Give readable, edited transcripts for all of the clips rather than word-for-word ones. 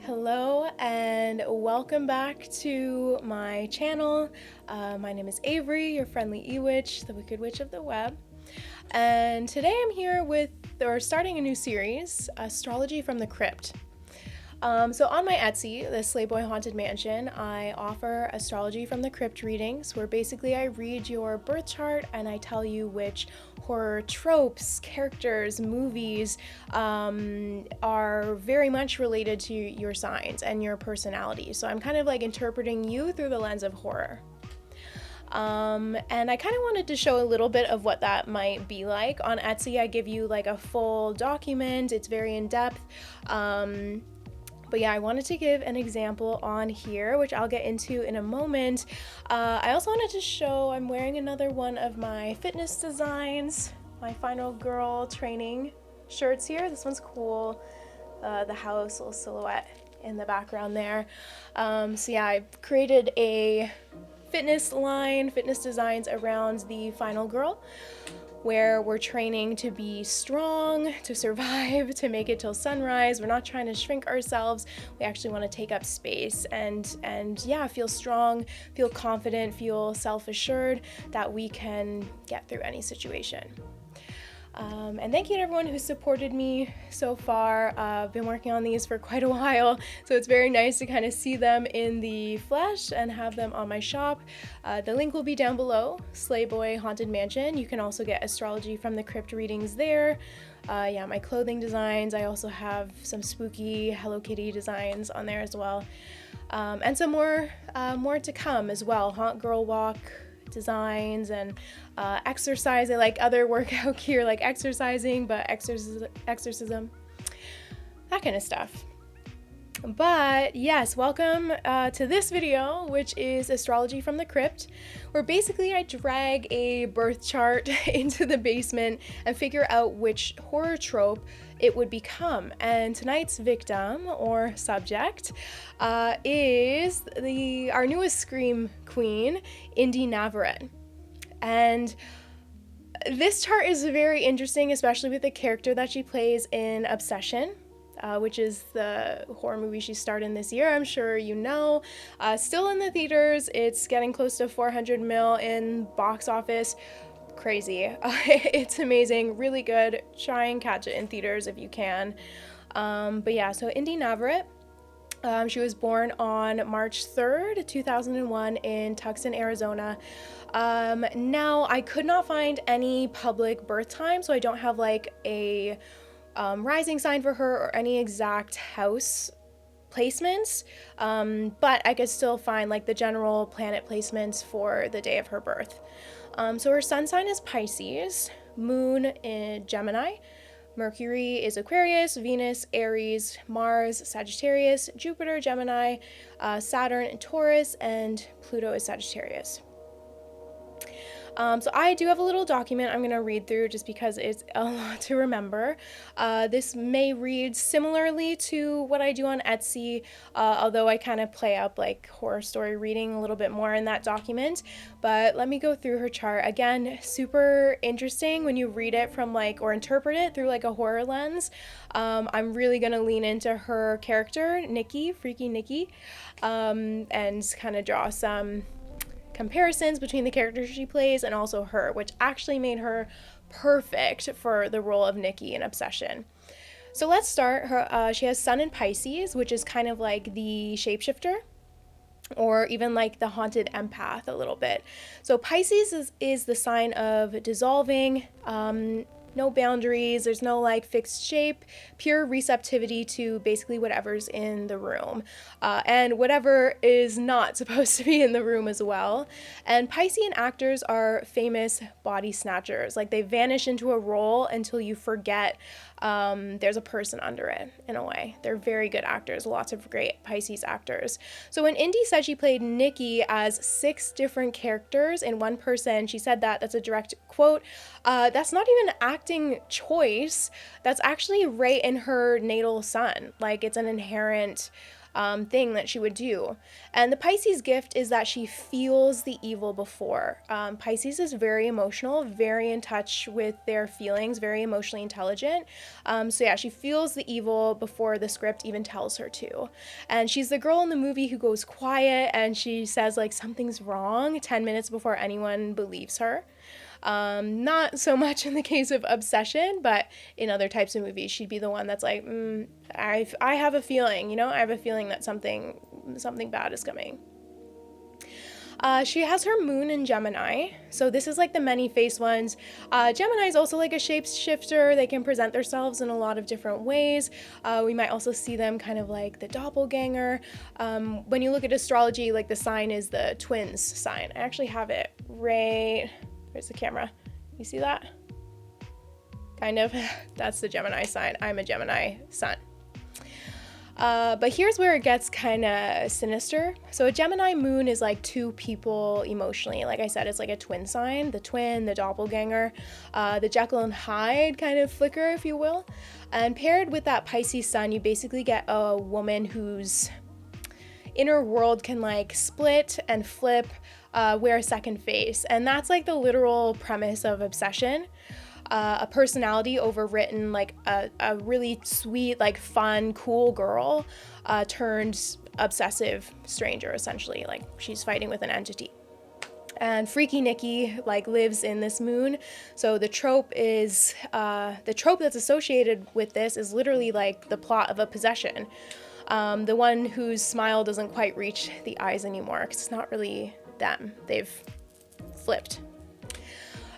Hello and welcome back to my channel. My name is Avery, your friendly e-witch, the Wicked Witch of the Web. And today I'm here starting a new series, Astrology from the Crypt. So on my Etsy, the Slayboy Haunted Mansion, I offer Astrology from the Crypt readings, where basically I read your birth chart and I tell you which horror tropes, characters, movies are very much related to your signs and your personality. So I'm kind of like interpreting you through the lens of horror. And I kind of wanted to show a little bit of what that might be like. On Etsy, I give you like a full document. It's very in-depth. But yeah, I wanted to give an example on here, which I'll get into in a moment. I also wanted to show I'm wearing another one of my fitness designs, my Final Girl training shirts here. This one's cool. The house, little silhouette in the background there. So yeah, I've created a fitness line, fitness designs around the Final Girl, where we're training to be strong, to survive, to make it till sunrise. We're not trying to shrink ourselves. We actually want to take up space and yeah, feel strong, feel confident, feel self-assured that we can get through any situation. And thank you to everyone who supported me so far. I've been working on these for quite a while, so it's very nice to kind of see them in the flesh and have them on my shop. The link will be down below, Slayboy Haunted Mansion. You can also get Astrology from the Crypt readings there. Yeah, my clothing designs. I also have some spooky Hello Kitty designs on there as well. And some more to come as well. Haunt Girl Walk designs and exercise. I like other workout gear like exercising, but exorcism, that kind of stuff. But yes, welcome to this video, which is Astrology from the Crypt, where basically I drag a birth chart into the basement and figure out which horror trope it would become. And tonight's victim or subject is our newest Scream Queen, Inde Navarrette. And this chart is very interesting, especially with the character that she plays in Obsession, which is the horror movie she starred in this year. I'm sure you know. Still in the theaters. It's getting close to 400 mil in box office. Crazy. It's amazing. Really good. Try and catch it in theaters if you can. But yeah, so Inde Navarrette. She was born on March 3rd, 2001 in Tucson, Arizona. Now, I could not find any public birth time, so I don't have like a rising sign for her or any exact house placements, but I could still find like the general planet placements for the day of her birth. So her sun sign is Pisces, moon in Gemini, Mercury is Aquarius, Venus, Aries, Mars, Sagittarius, Jupiter, Gemini, Saturn, Taurus, and Pluto is Sagittarius. So I do have a little document I'm going to read through just because it's a lot to remember. This may read similarly to what I do on Etsy, although I kind of play up like horror story reading a little bit more in that document. But let me go through her chart. Again, super interesting when you read it from like, or interpret it through like a horror lens. I'm really going to lean into her character, Nikki, Freaky Nikki, and kind of draw some comparisons between the characters she plays and also her, which actually made her perfect for the role of Nikki in Obsession. So let's start. She has Sun in Pisces, which is kind of like the shapeshifter, or even like the haunted empath a little bit. So Pisces is the sign of dissolving, no boundaries, there's no like fixed shape, pure receptivity to basically whatever's in the room, and whatever is not supposed to be in the room as well. And Piscean actors are famous body snatchers. Like they vanish into a role until you forget there's a person under it, in a way. They're very good actors, lots of great Pisces actors. So when Inde said she played Nikki as 6 different characters in one person, she said that's a direct quote. That's not even an acting choice. That's actually right in her natal sun. Like it's an inherent thing that she would do. And the Pisces gift is that she feels the evil before. Pisces is very emotional, very in touch with their feelings, very emotionally intelligent. So yeah, she feels the evil before the script even tells her to. And she's the girl in the movie who goes quiet and she says like something's wrong 10 minutes before anyone believes her. Not so much in the case of Obsession, but in other types of movies, she'd be the one that's like, I have a feeling, you know, I have a feeling that something bad is coming. She has her moon in Gemini, so this is like the many-faced ones. Gemini is also like a shapeshifter. They can present themselves in a lot of different ways. We might also see them kind of like the doppelganger. When you look at astrology, like the sign is the twins sign. I actually have it right... Where's the camera? You see that? Kind of. That's the Gemini sign. I'm a Gemini sun. But here's where it gets kind of sinister. So a Gemini moon is like two people emotionally. Like I said, it's like a twin sign, the twin, the doppelganger, the Jekyll and Hyde kind of flicker, if you will. And paired with that Pisces sun, you basically get a woman whose inner world can like split and flip, wear a second face. And that's like the literal premise of Obsession. A personality overwritten, like a really sweet, like fun, cool girl turned obsessive stranger, essentially. Like she's fighting with an entity. And Freaky Nikki like lives in this moon. So the trope is, the trope that's associated with this is literally like the plot of a possession. The one whose smile doesn't quite reach the eyes anymore, because it's not really them. They've flipped.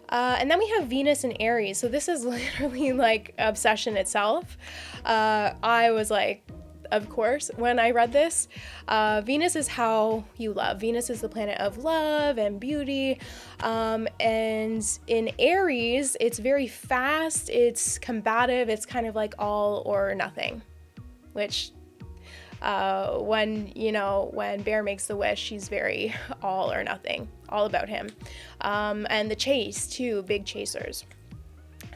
And then we have Venus and Aries. So this is literally like Obsession itself. I was like, of course, when I read this, Venus is how you love. Venus is the planet of love and beauty. And in Aries, it's very fast, it's combative, it's kind of like all or nothing, which when Bear makes the wish, she's very all or nothing, all about him. And the chase too, big chasers.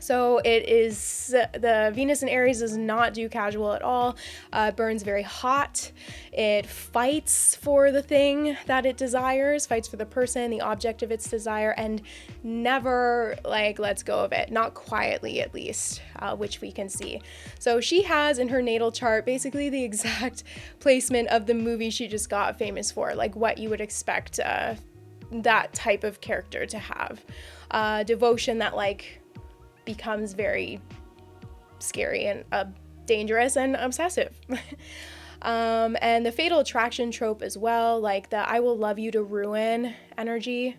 So it is, the Venus and Aries does not do casual at all. It burns very hot. It fights for the thing that it desires, fights for the person, the object of its desire, and never like lets go of it, not quietly at least, which we can see. So she has in her natal chart basically the exact placement of the movie she just got famous for, like what you would expect that type of character to have. Devotion that like becomes very scary and dangerous and obsessive. And the fatal attraction trope as well, like the I will love you to ruin energy.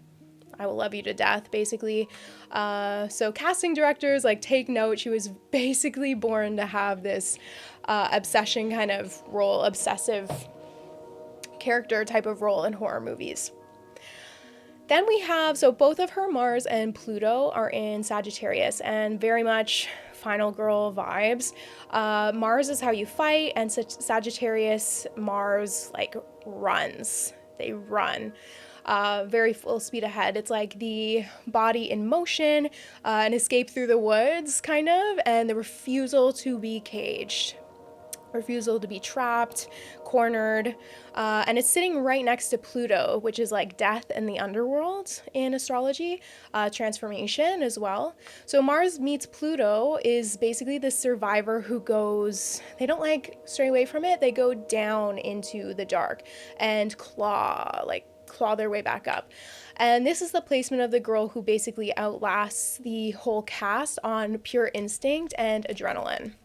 I will love you to death, basically. So casting directors, like, take note. She was basically born to have this obsession kind of role, obsessive character type of role in horror movies. Then we have, so both of her Mars and Pluto are in Sagittarius, and very much final girl vibes. Mars is how you fight, and Sagittarius, Mars like runs. They run very full speed ahead. It's like the body in motion, an escape through the woods kind of, and the refusal to be caged. Refusal to be trapped, cornered, and it's sitting right next to Pluto, which is like death and the underworld in astrology, transformation as well. So Mars meets Pluto is basically the survivor who goes, they don't like stray away from it, they go down into the dark and claw their way back up. And this is the placement of the girl who basically outlasts the whole cast on pure instinct and adrenaline.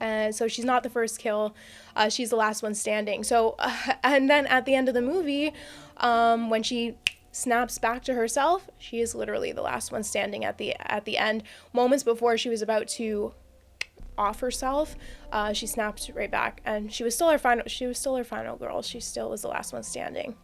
And so she's not the first kill, she's the last one standing. So, and then at the end of the movie, when she snaps back to herself, she is literally the last one standing at the end. Moments before she was about to off herself, she snapped right back, and she was still her final girl. She still was the last one standing.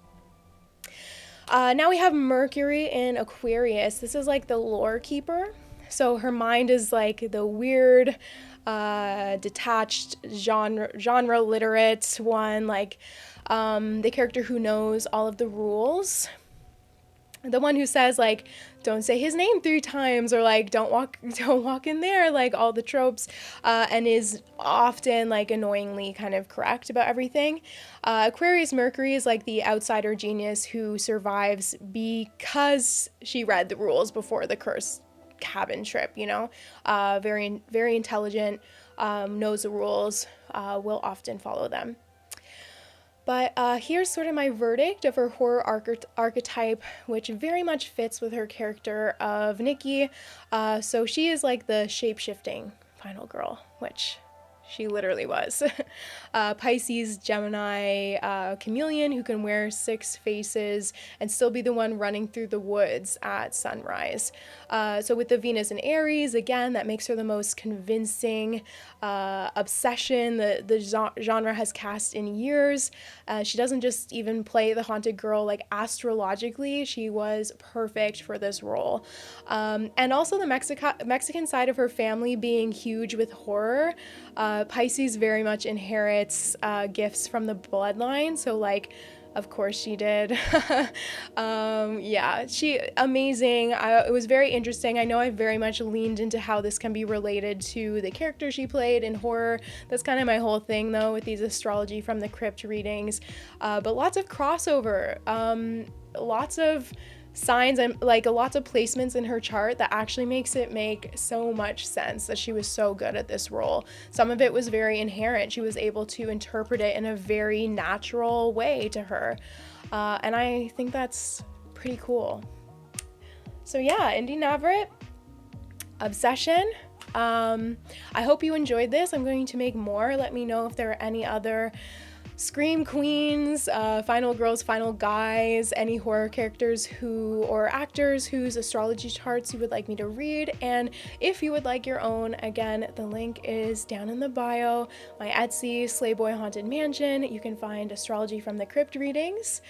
Now we have Mercury in Aquarius. This is like the lore keeper. So her mind is like the weird, detached, genre literate one, like the character who knows all of the rules. the one who says like, don't say his name 3 times, or like don't walk in there, like all the tropes, and is often like annoyingly kind of correct about everything. Aquarius Mercury is like the outsider genius who survives because she read the rules before the cursed cabin trip, you know. Very, very intelligent, knows the rules, will often follow them. But here's sort of my verdict of her horror archetype, which very much fits with her character of Nikki. So she is like the shape-shifting final girl, which she literally was. Pisces, Gemini, chameleon who can wear 6 faces and still be the one running through the woods at sunrise. So with the Venus and Aries, again, that makes her the most convincing obsession the genre has cast in years. She doesn't just even play the haunted girl, like astrologically, she was perfect for this role. And also the Mexican side of her family being huge with horror. Pisces very much inherits gifts from the bloodline, so like, of course she did. Yeah, she amazing. It was very interesting. I know I very much leaned into how this can be related to the character she played in horror. That's kind of my whole thing though with these astrology from the crypt readings. But lots of crossover, lots of signs and like lots of placements in her chart that actually makes it make so much sense that she was so good at this role. Some of it was very inherent. She was able to interpret it in a very natural way to her. And I think that's pretty cool. So yeah, Inde Navarrette, Obsession. I hope you enjoyed this. I'm going to make more. Let me know if there are any other Scream queens, final girls, final guys, any horror characters or actors whose astrology charts you would like me to read. And if you would like your own, again, the link is down in the bio. My Etsy, Slayboy Haunted Mansion. You can find astrology from the crypt readings.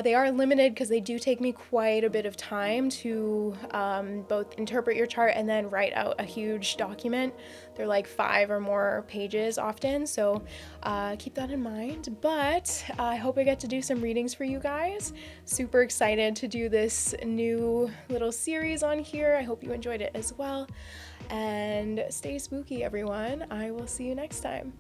They are limited because they do take me quite a bit of time to both interpret your chart and then write out a huge document. They're like 5 or more pages often, so keep that in mind. But I hope I get to do some readings for you guys. Super excited to do this new little series on here. I hope you enjoyed it as well. And stay spooky, everyone. I will see you next time.